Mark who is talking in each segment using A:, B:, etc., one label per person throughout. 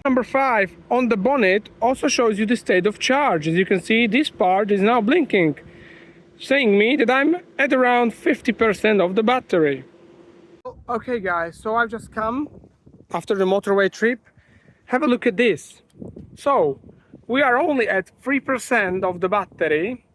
A: Number 5 on the bonnet also shows you the state of charge. As you can see, this part is now blinking, saying me that I'm at around 50% of the battery. Okay guys, so I've just come after the motorway trip. Have a look at this. So we are only at 3% of the battery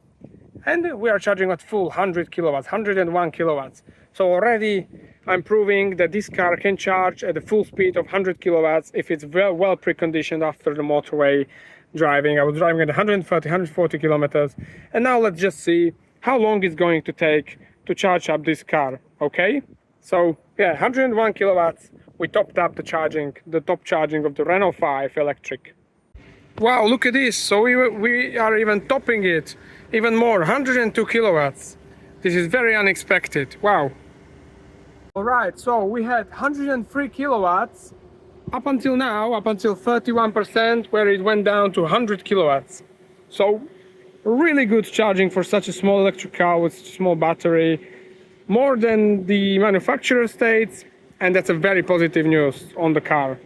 A: and we are charging at full 100 kilowatts, 101 kilowatts. So already I'm proving that this car can charge at a full speed of 100 kilowatts if it's well preconditioned after the motorway driving. I was driving at 130, 140 kilometers, and now let's just see how long it's going to take to charge up this car. Okay, so yeah, 101 kilowatts. We topped up the top charging of the Renault 5 electric. Wow, look at this. So we are even topping it even more, 102 kilowatts. This is very unexpected. Wow. All right, so we had 103 kilowatts up until now, up until 31%, where it went down to 100 kilowatts. So really good charging for such a small electric car with such a small battery, more than the manufacturer states, and that's a very positive news on the car.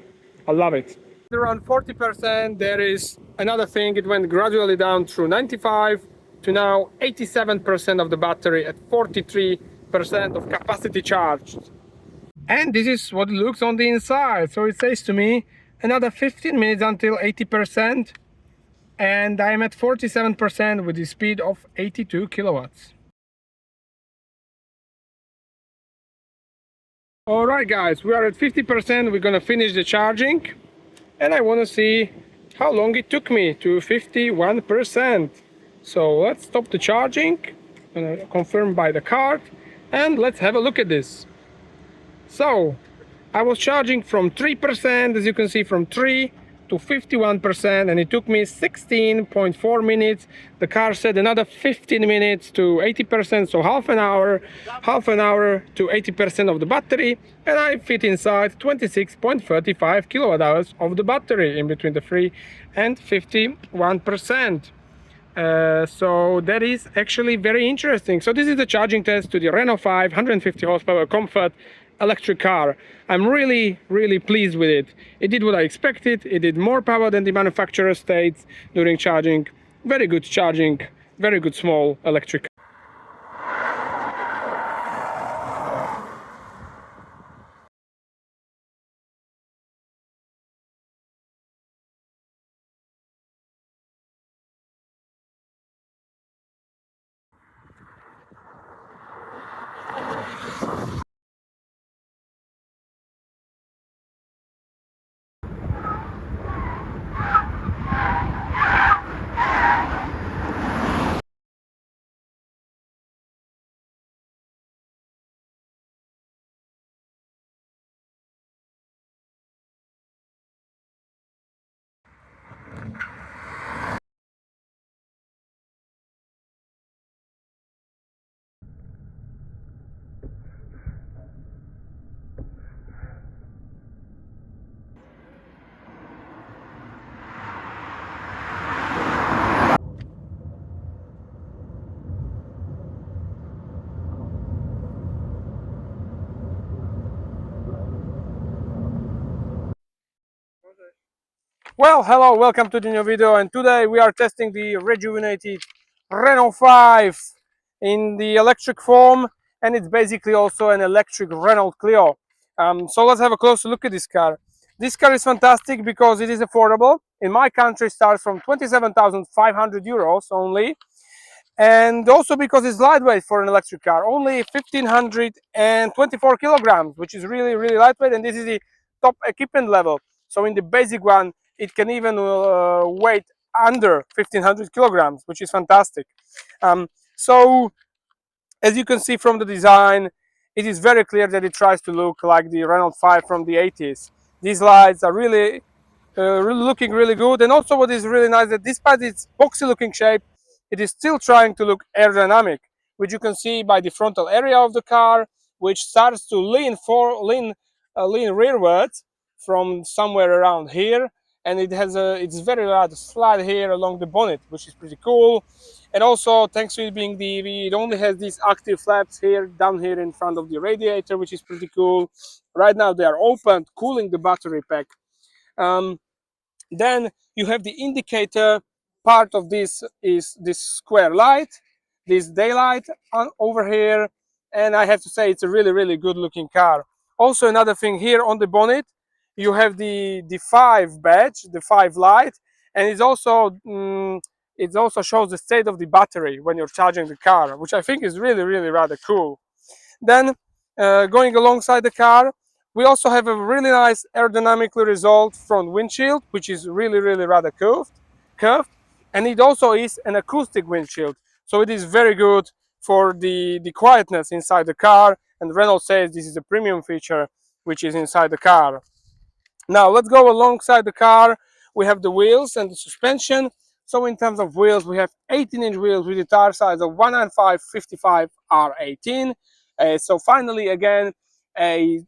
A: I love it. Around 40%, there is another thing. It went gradually down through 95 to now 87% of the battery at 43% of capacity charged. And this is what it looks on the inside. So it says to me another 15 minutes until 80%, and I'm at 47% with the speed of 82 kilowatts. Alright guys, we are at 50%, we're gonna finish the charging, and I wanna see how long it took me to 51%. So let's stop the charging, confirm by the card, and let's have a look at this. So I was charging from 3%, as you can see, from 3 to 51%, and it took me 16.4 minutes. The car said another 15 minutes to 80%, so half an hour to 80% of the battery, and I fit inside 26.35 kilowatt hours of the battery in between the 3 and 51%. So that is actually very interesting. So this is the charging test to the Renault 5 150 horsepower comfort electric car. I'm really pleased with it. It did what I expected. It did more power than the manufacturer states during charging. Very good charging, very good small electric. Well, hello, welcome to the new video, and today we are testing the rejuvenated Renault 5 in the electric form, and it's basically also an electric Renault Clio. So let's have a closer look at this car. This car is fantastic because it is affordable. In my country, it starts from 27,500 euros only, and also because it's lightweight for an electric car, only 1,524 kilograms, which is really lightweight, and this is the top equipment level. So in the basic one, it can even weight under 1,500 kilograms, which is fantastic. So as you can see from the design, it is very clear that it tries to look like the Renault 5 from the 80s. These lights are really looking really good, and also what is really nice that despite its boxy looking shape, it is still trying to look aerodynamic, which you can see by the frontal area of the car, which starts to lean rearwards from somewhere around here, and it has it's very large slide here along the bonnet, which is pretty cool. And also, thanks to it being the EV, it only has these active flaps here down here in front of the radiator, which is pretty cool. Right now they are open, cooling the battery pack. Then you have the indicator. Part of this is this square light, this daylight over here, and I have to say it's a really good looking car. Also, another thing here on the bonnet, you have the 5 badge, the 5 light, and it also shows the state of the battery when you're charging the car, which I think is really rather cool. Then going alongside the car, we also have a really nice aerodynamically resolved front windshield, which is really rather curved, and it also is an acoustic windshield, so it is very good for the quietness inside the car, and Renault says this is a premium feature which is inside the car. Now let's go alongside the car. We have the wheels and the suspension. So in terms of wheels, we have 18-inch wheels with a tire size of 195/55 R18. So finally, again, a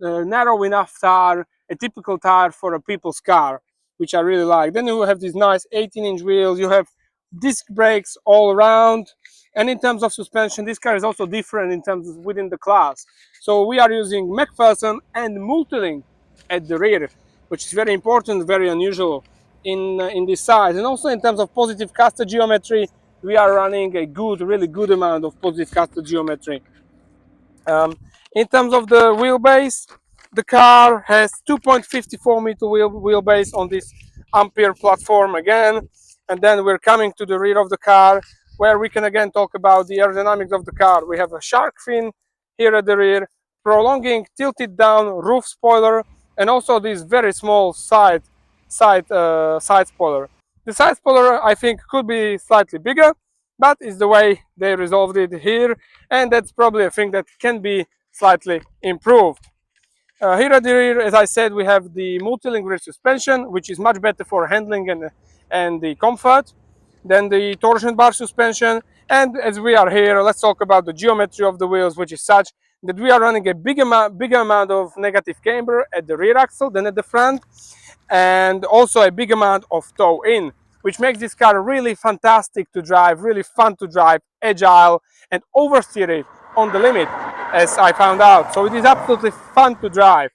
A: narrow enough tire, a typical tire for a people's car, which I really like. Then you have these nice 18-inch wheels. You have disc brakes all around. And in terms of suspension, this car is also different in terms of within the class. So we are using McPherson and Multilink at the rear, which is very important, very unusual in this size. And also in terms of positive caster geometry, we are running a really good amount of positive caster geometry. In terms of the wheelbase, the car has 2.54 meter wheelbase on this Ampere platform again. And then we're coming to the rear of the car, where we can again talk about the aerodynamics of the car. We have a shark fin here at the rear, prolonging tilted down roof spoiler, and also this very small side spoiler. The side spoiler, I think, could be slightly bigger, but it's the way they resolved it here, and that's probably a thing that can be slightly improved. Here at the rear, as I said, we have the multi-link rear suspension, which is much better for handling and the comfort than the torsion bar suspension. And as we are here, let's talk about the geometry of the wheels, which is such that we are running a bigger amount of negative camber at the rear axle than at the front, and also a big amount of toe in, which makes this car really fantastic to drive, really fun to drive, agile, and oversteer it on the limit, as I found out. So it is absolutely fun to drive.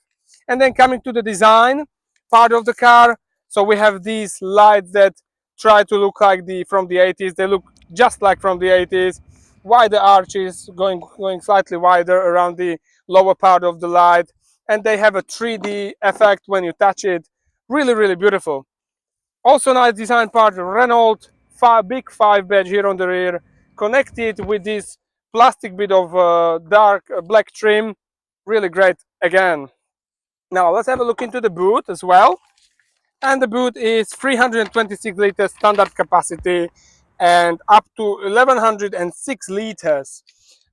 A: And then coming to the design part of the car, so we have these lights that try to look like from the 80s. They look just like from the 80s. Wider arches going slightly wider around the lower part of the light, and they have a 3D effect when you touch it. Really beautiful. Also nice design part, Renault big 5 badge here on the rear, connected with this plastic bit of dark black trim. Really great again. Now let's have a look into the boot as well. And the boot is 326 liters standard capacity and up to 1106 liters.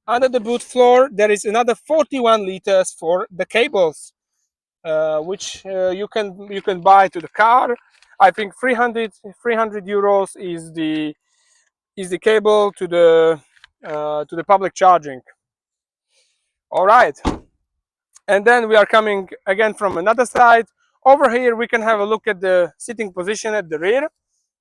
A: Under the boot floor there is another 41 liters for the cables, which you can buy to the car. I think 300 euros is the cable to the public charging. All right, and then we are coming again from another side. Over here we can have a look at the sitting position at the rear.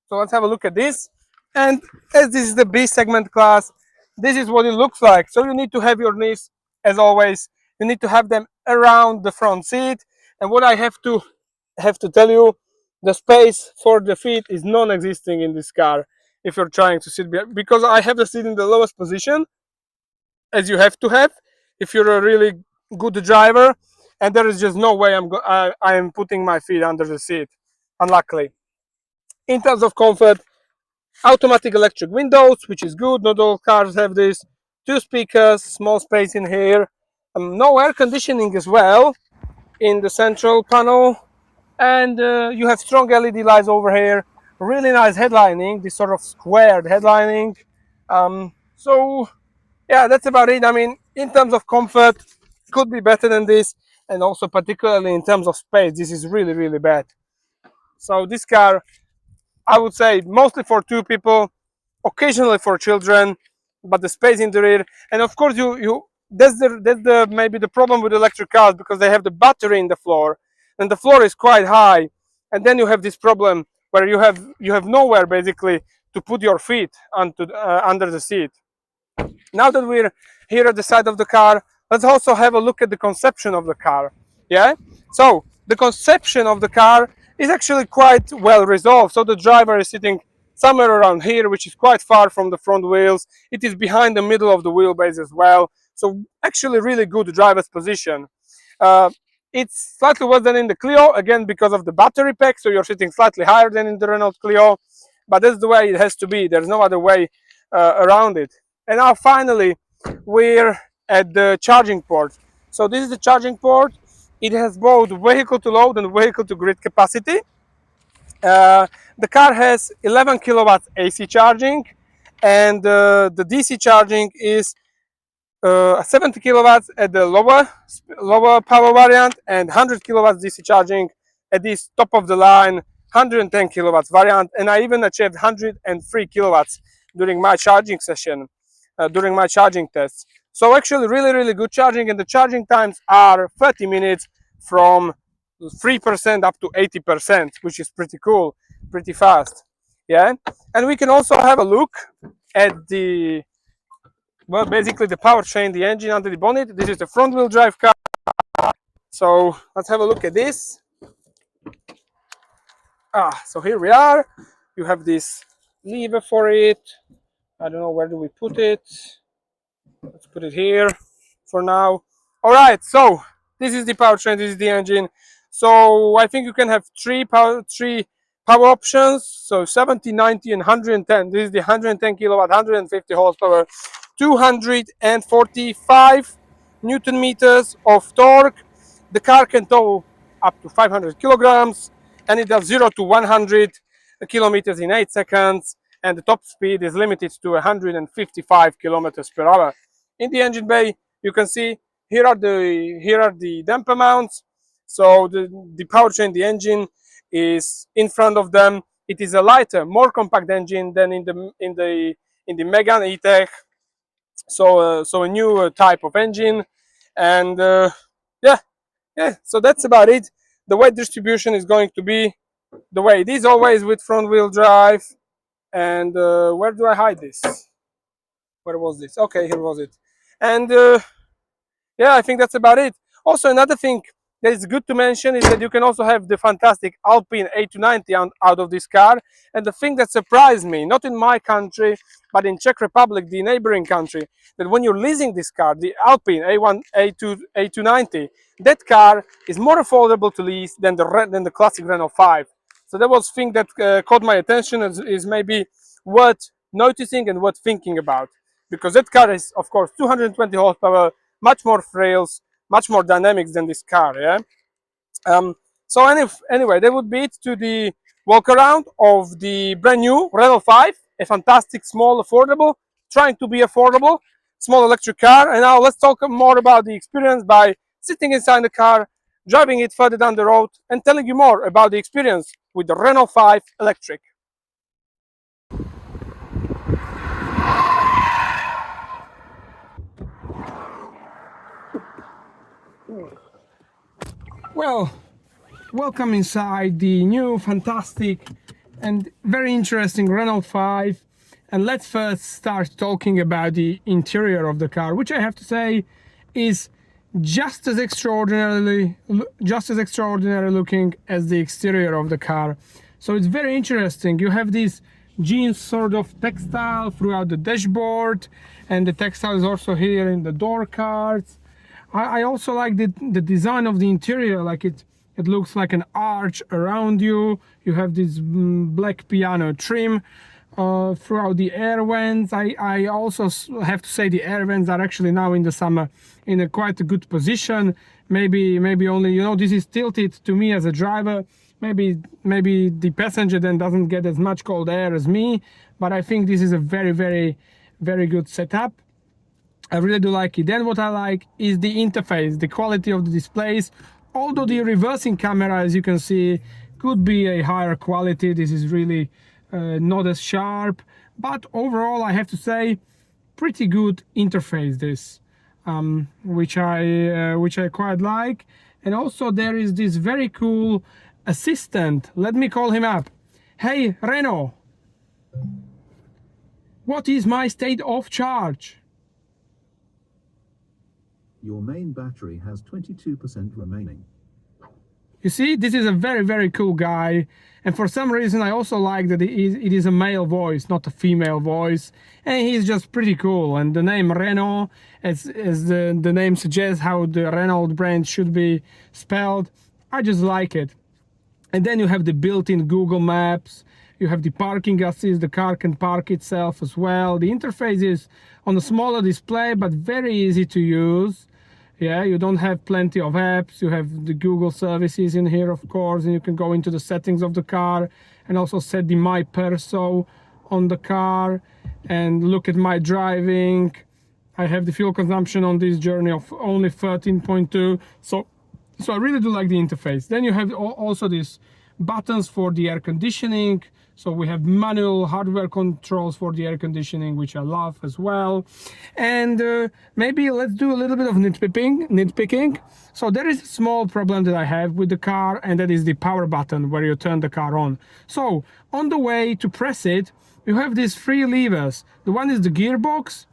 A: So let's have a look at this. And as this is the B segment class, this is what it looks like. So you need to have your knees, as always, you need to have them around the front seat. And what I have to tell you, the space for the feet is non-existing in this car if you're trying to sit behind, because I have the seat in the lowest position, as you have to have if you're a really good driver, and there is just no way I am putting my feet under the seat, unluckily. In terms of comfort, automatic electric windows, which is good, not all cars have this. 2 speakers, small space in here, no air conditioning as well in the central panel, and you have strong LED lights over here, really nice headlining, this sort of squared headlining. So yeah, that's about it. I mean, in terms of comfort, could be better than this, and also particularly in terms of space, this is really bad. So this car, I would say, mostly for 2 people, occasionally for children, but the space in the rear, and of course that's the maybe the problem with electric cars, because they have the battery in the floor, and the floor is quite high, and then you have this problem where you have nowhere basically to put your feet under the seat. Now that we're here at the side of the car, let's also have a look at the conception of the car. Yeah, so the conception of the car is actually quite well resolved. So the driver is sitting somewhere around here, which is quite far from the front wheels. It is behind the middle of the wheelbase as well. So actually really good driver's position. It's slightly worse than in the Clio, again because of the battery pack, so you're sitting slightly higher than in the Renault Clio, but that's the way it has to be. There's no other way around it. And now finally we're at the charging port. So this is the charging port. It has both vehicle to load and vehicle to grid capacity. The car has 11 kilowatts AC charging, and the DC charging is 70 kilowatts at the lower power variant, and 100 kilowatts DC charging at this top of the line 110 kilowatts variant. And I even achieved 103 kilowatts during my charging session, during my charging tests. So actually really good charging, and the charging times are 30 minutes from 3% up to 80%, which is pretty cool, pretty fast. Yeah, and we can also have a look at the, well, basically the powertrain, the engine under the bonnet. This is the front wheel drive car. So let's have a look at this. So here we are. You have this lever for it. I don't know, where do we put it? Let's put it here for now. All right, so this is the powertrain, this is the engine. So I think you can have three power options. So 70, 90, and 110. This is the 110 kilowatt, 150 horsepower, 245 Newton meters of torque. The car can tow up to 500 kilograms, and it does 0 to 100 kilometers in 8 seconds. And the top speed is limited to 155 kilometers per hour. In the engine bay, you can see here are the damper mounts. So the powertrain, the engine is in front of them. It is a lighter, more compact engine than in the Megane E-Tech. So a new type of engine, and yeah. So that's about it. The weight distribution is going to be the way it is always with front wheel drive. And where do I hide this? Where was this? Okay, here was it. And yeah, I think that's about it. Also, another thing that is good to mention is that you can also have the fantastic Alpine A290 out of this car. And the thing that surprised me, not in my country, but in Czech Republic, the neighboring country, that when you're leasing this car, the Alpine A290, that car is more affordable to lease than the classic Renault 5. So that was thing that caught my attention, is maybe worth noticing and worth thinking about, because that car is, of course, 220 horsepower, much more thrills, much more dynamics than this car. Yeah. So anyway, that would be it to the walk around of the brand new Renault 5, a fantastic, small, affordable, trying to be affordable, small electric car. And now let's talk more about the experience by sitting inside the car, driving it further down the road, and telling you more about the experience with the Renault 5 Electric. Well, welcome inside the new, fantastic, and very interesting Renault 5. And let's first start talking about the interior of the car, which I have to say is just as extraordinary looking as the exterior of the car. So it's very interesting. You have this jeans sort of textile throughout the dashboard, and the textile is also here in the door cards. I also like the design of the interior. Like it looks like an arch around you. You have this black piano trim throughout the air vents. I also have to say the air vents are actually now in the summer in a quite a good position. Maybe only, you know, this is tilted to me as a driver. Maybe the passenger then doesn't get as much cold air as me, but I think this is a very good setup. I really do like it. Then what I like is the interface, the quality of the displays. Although the reversing camera, as you can see, could be a higher quality. This is really not as sharp, but overall I have to say pretty good interface this, which I quite like. And also there is this very cool assistant. Let me call him up. Hey Renault, what is my state of charge?
B: Your main battery has 22% remaining.
A: You see, this is a very, very cool guy. And for some reason, I also like that it is a male voice, not a female voice. And he's just pretty cool. And the name Renault, as the name suggests, how the Renault brand should be spelled, I just like it. And then you have the built-in Google Maps. You have the parking assist, the car can park itself as well. The interface is on a smaller display, but very easy to use. Yeah, you don't have plenty of apps. You have the Google services in here, of course, and you can go into the settings of the car and also set the My Perso on the car and look at my driving. I have the fuel consumption on this journey of only 13.2. So I really do like the interface. Then you have also these buttons for the air conditioning. So we have manual hardware controls for the air conditioning, which I love as well. And maybe let's do a little bit of nitpicking. So there is a small problem that I have with the car, and that is the power button where you turn the car on. So on the way to press it, you have these three levers. The one is the gearbox,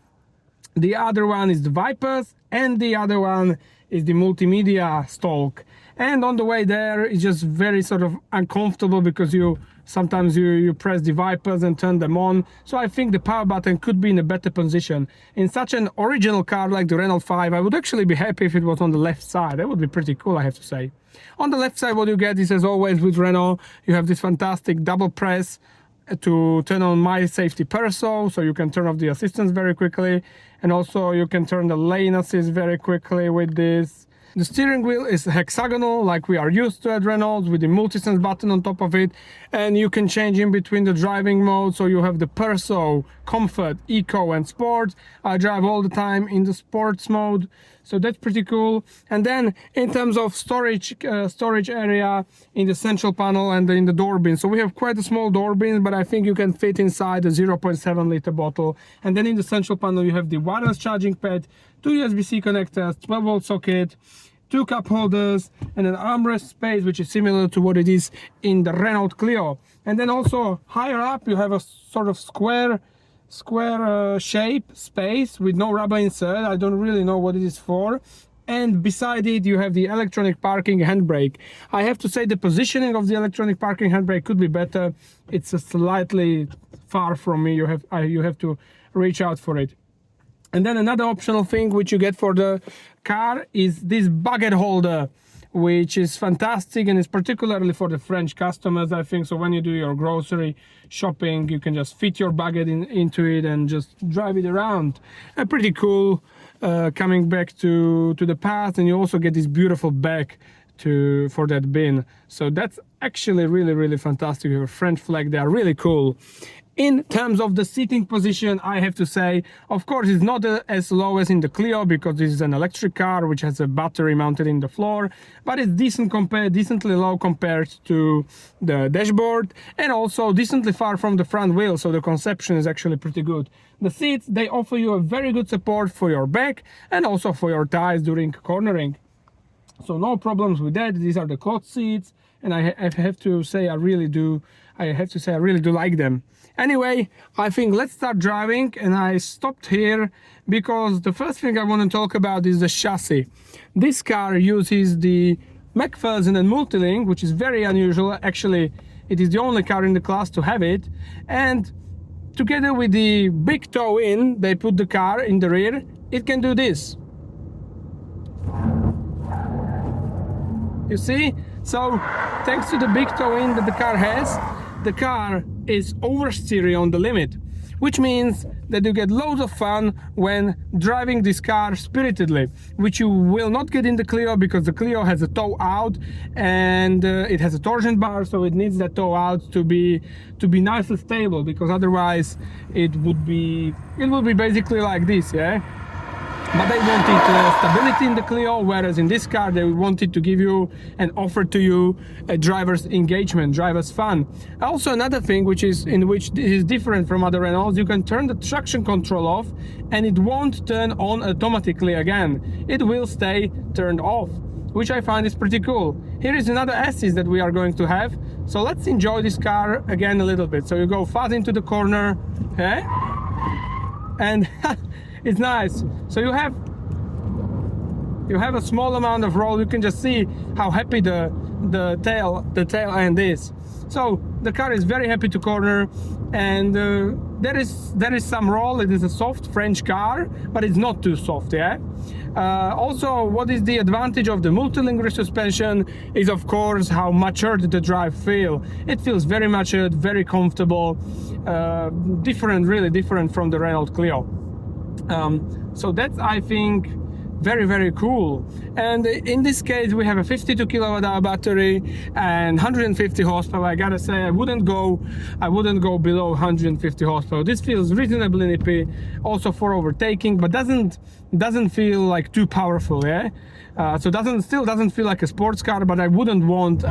A: the other one is the wipers, and the other one is the multimedia stalk. And on the way there, it's just very sort of uncomfortable because sometimes you press the wipers and turn them on. So I think the power button could be in a better position. In such an original car like the Renault 5, I would actually be happy if it was on the left side. That would be pretty cool, I have to say. On the left side, what you get is, as always with Renault, you have this fantastic double press to turn on My Safety Perso, so you can turn off the assistance very quickly, and also you can turn the lane assist very quickly with this. The steering wheel is hexagonal, like we are used to at Renault, with the multi-sense button on top of it, and you can change in between the driving modes. So you have the Perso, Comfort, Eco and Sport. I drive all the time in the Sports mode, so that's pretty cool. And then in terms of storage area in the central panel and in the door bin, so we have quite a small door bin, but I think you can fit inside a 0.7 liter bottle. And then in the central panel you have the wireless charging pad, two USB-C connectors, 12-volt socket, two cup holders, and an armrest space, which is similar to what it is in the Renault Clio. And then also higher up you have a sort of square shape space with no rubber insert. I don't really know what it is for. And beside it you have the electronic parking handbrake. I have to say the positioning of the electronic parking handbrake could be better. It's slightly far from me. You have to reach out for it. And then another optional thing which you get for the car is this bucket holder, which is fantastic and is particularly for the French customers, I think. So when you do your grocery shopping, you can just fit your bucket into it and just drive it around. Pretty cool, coming back to the past. And you also get this beautiful bag for that bin. So that's actually really, really fantastic. You have a French flag, they are really cool. In terms of the seating position, I have to say, of course, it's not as low as in the Clio because this is an electric car which has a battery mounted in the floor, but it's decently low compared to the dashboard, and also decently far from the front wheel, so the conception is actually pretty good. The seats, they offer you a very good support for your back and also for your thighs during cornering. So no problems with that. These are the cloth seats, and I have to say I really do like them. Anyway, I think let's start driving, and I stopped here because the first thing I want to talk about is the chassis. This car uses the McPherson and Multilink, which is very unusual. Actually, it is the only car in the class to have it, and together with the big toe in, they put the car in the rear. It can do this. You see? So thanks to the big toe in that the car has, the car is oversteering on the limit, which means that you get loads of fun when driving this car spiritedly, which you will not get in the Clio because the Clio has a toe out and it has a torsion bar, so it needs that toe out to be nice and stable, because otherwise it would be basically like this, yeah. But they wanted stability in the Clio, whereas in this car they wanted to give you and offer to you a driver's engagement, driver's fun. Also another thing which is different from other Renaults, you can turn the traction control off and it won't turn on automatically again. It will stay turned off, which I find is pretty cool. Here is another assist that we are going to have. So let's enjoy this car again a little bit. So you go fast into the corner, okay? And it's nice. So you have a small amount of roll. You can just see how happy the the tail end is. So the car is very happy to corner, and there is some roll. It is a soft French car, but it's not too soft, yeah. Also, what is the advantage of the multilink rear suspension is, of course, how matured the drive feel. It feels very matured, very comfortable, different, really different from the Renault Clio. So that's, I think, very, very cool. And in this case we have a 52 kilowatt-hour battery and 150 horsepower. I gotta say, I wouldn't go below 150 horsepower. This feels reasonably nippy, also for overtaking, but doesn't feel like too powerful, yeah. So still doesn't feel like a sports car, but I wouldn't want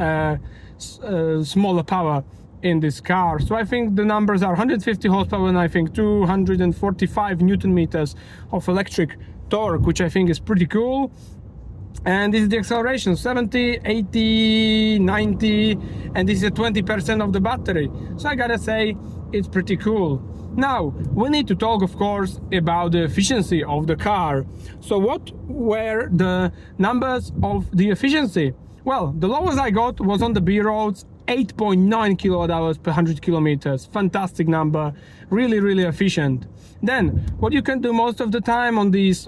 A: smaller power in this car. So I think the numbers are 150 horsepower and I think 245 Newton meters of electric torque, which I think is pretty cool. And this is the acceleration: 70, 80, 90, and this is 20% of the battery. So I gotta say, it's pretty cool. Now we need to talk, of course, about the efficiency of the car. So what were the numbers of the efficiency? Well, the lowest I got was on the B roads, 8.9 kilowatt hours per 100 kilometers. Fantastic number, really, really efficient. Then what you can do most of the time on these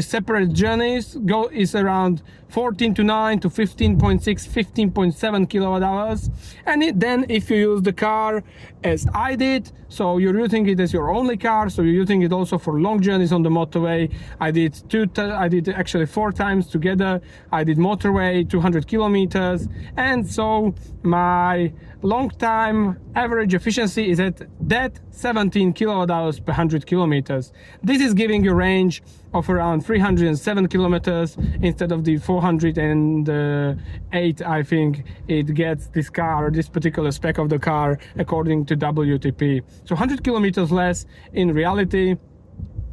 A: separate journeys is around 14.9 to 15.6, 15.7 kilowatt hours. And then if you use the car as I did, so you're using it as your only car, so you're using it also for long journeys on the motorway. I did actually 4 times together. I did motorway 200 kilometers, and so my long time average efficiency is at that 17 kilowatt hours per 100 kilometers. This is giving you a range of around 307 kilometers instead of the 408 I think it gets this car, this particular spec of the car, according to WTP. So 100 kilometers less in reality,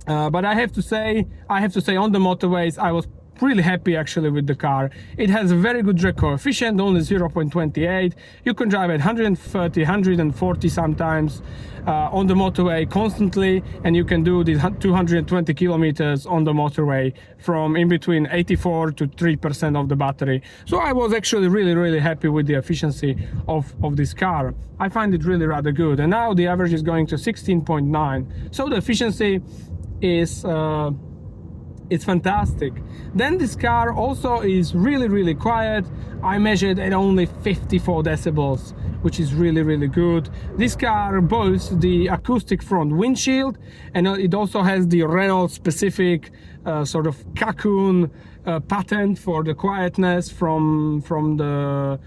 A: but I have to say on the motorways I was really happy actually with the car. It has a very good drag coefficient, only 0.28. You can drive at 130, 140 sometimes on the motorway constantly, and you can do these 220 kilometers on the motorway from in between 84 to 3% of the battery. So I was actually really, really happy with the efficiency of this car. I find it really rather good, and now the average is going to 16.9. So the efficiency is it's fantastic. Then this car also is really, really quiet. I measured at only 54 decibels, which is really, really good. This car boasts the acoustic front windshield, and it also has the Renault specific sort of cocoon patent for the quietness from the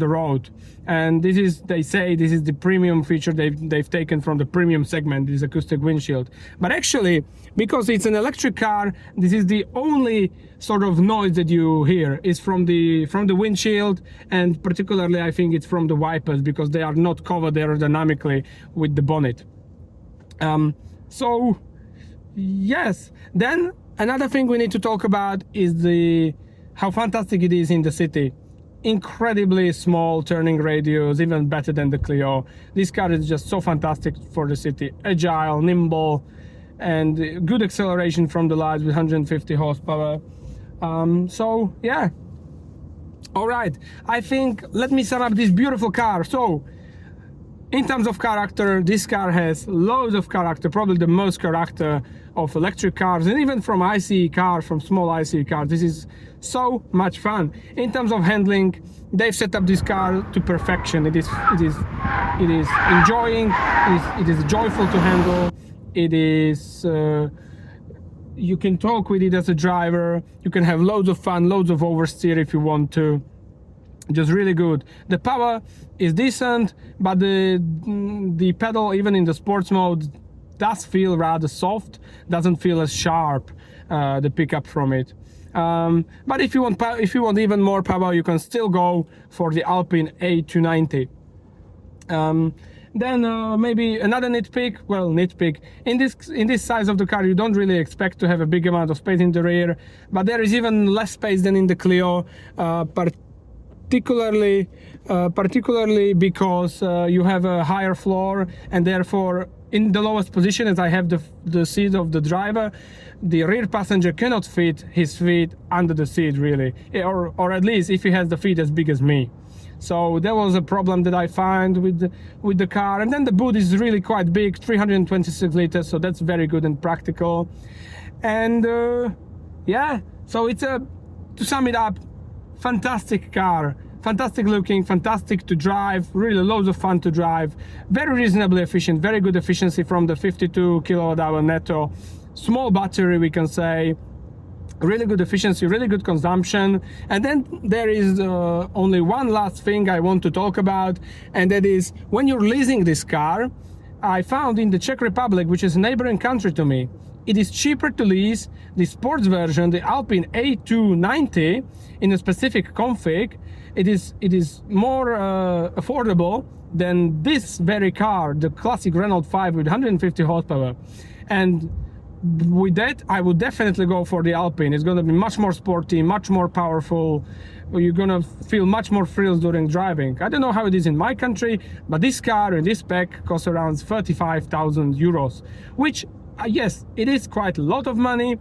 A: road. And this is, they say, this is the premium feature they've taken from the premium segment, this acoustic windshield. But actually, because it's an electric car, this is the only sort of noise that you hear is from the windshield, and particularly I think it's from the wipers, because they are not covered aerodynamically with the bonnet. So yes, then another thing we need to talk about is how fantastic it is in the city. Incredibly small turning radius, even better than the Clio. This car is just so fantastic for the city. Agile, nimble, and good acceleration from the lights with 150 horsepower. So yeah, all right, I think let me sum up this beautiful car. So in terms of character, this car has loads of character, probably the most character of electric cars, and even from ICE cars, from small ICE cars. This is so much fun. In terms of handling, they've set up this car to perfection. It is enjoying, it is joyful to handle. It is you can talk with it as a driver. You can have loads of fun, loads of oversteer if you want to. Just really good. The power is decent, but the pedal, even in the sports mode, does feel rather soft. Doesn't feel as sharp, the pickup from it. But if you want even more power, you can still go for the Alpine A290. Then maybe another nitpick. Well, nitpick in this size of the car, you don't really expect to have a big amount of space in the rear, but there is even less space than in the Clio. particularly because you have a higher floor, and therefore in the lowest position, as I have the seat of the driver, the rear passenger cannot fit his feet under the seat really, or at least if he has the feet as big as me. So that was a problem that I found with the car. And then the boot is really quite big, 326 liters, so that's very good and practical. And yeah, so it's to sum it up, fantastic car, fantastic looking, fantastic to drive, really loads of fun to drive, very reasonably efficient, very good efficiency from the 52 kilowatt hour netto, small battery we can say, really good efficiency, really good consumption. And then there is only one last thing I want to talk about, and that is when you're leasing this car, I found in the Czech Republic, which is a neighboring country to me, it is cheaper to lease the sports version, the Alpine A290 in a specific config. It is more affordable than this very car, the classic Renault 5 with 150 horsepower. And with that, I would definitely go for the Alpine. It's going to be much more sporty, much more powerful. You're going to feel much more thrills during driving. I don't know how it is in my country, but this car and this spec costs around 35,000 euros, which yes, it is quite a lot of money,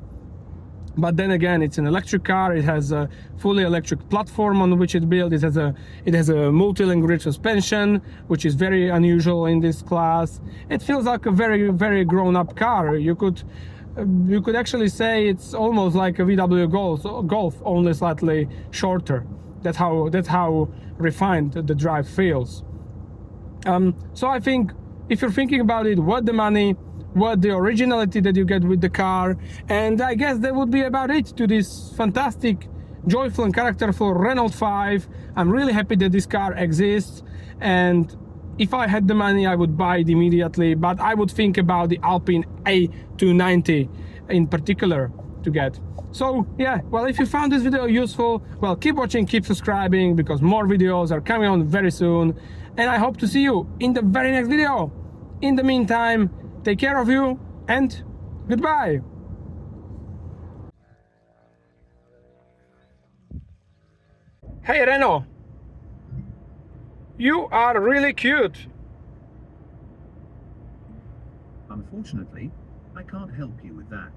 A: but then again, it's an electric car. It has a fully electric platform on which it's built. It has a multi-link rear suspension, which is very unusual in this class. It feels like a very, very grown-up car. You could actually say it's almost like a VW Golf, only slightly shorter. That's how refined the drive feels. So I think if you're thinking about it, worth the money, what the originality that you get with the car, and I guess that would be about it to this fantastic, joyful and characterful Renault 5. I'm really happy that this car exists, and if I had the money I would buy it immediately, but I would think about the Alpine A290 in particular to get. So yeah, well, if you found this video useful, well, keep watching, keep subscribing, because more videos are coming on very soon, and I hope to see you in the very next video. In the meantime, take care of you, and goodbye. Hey Renault, you are really cute.
B: Unfortunately, I can't help you with that.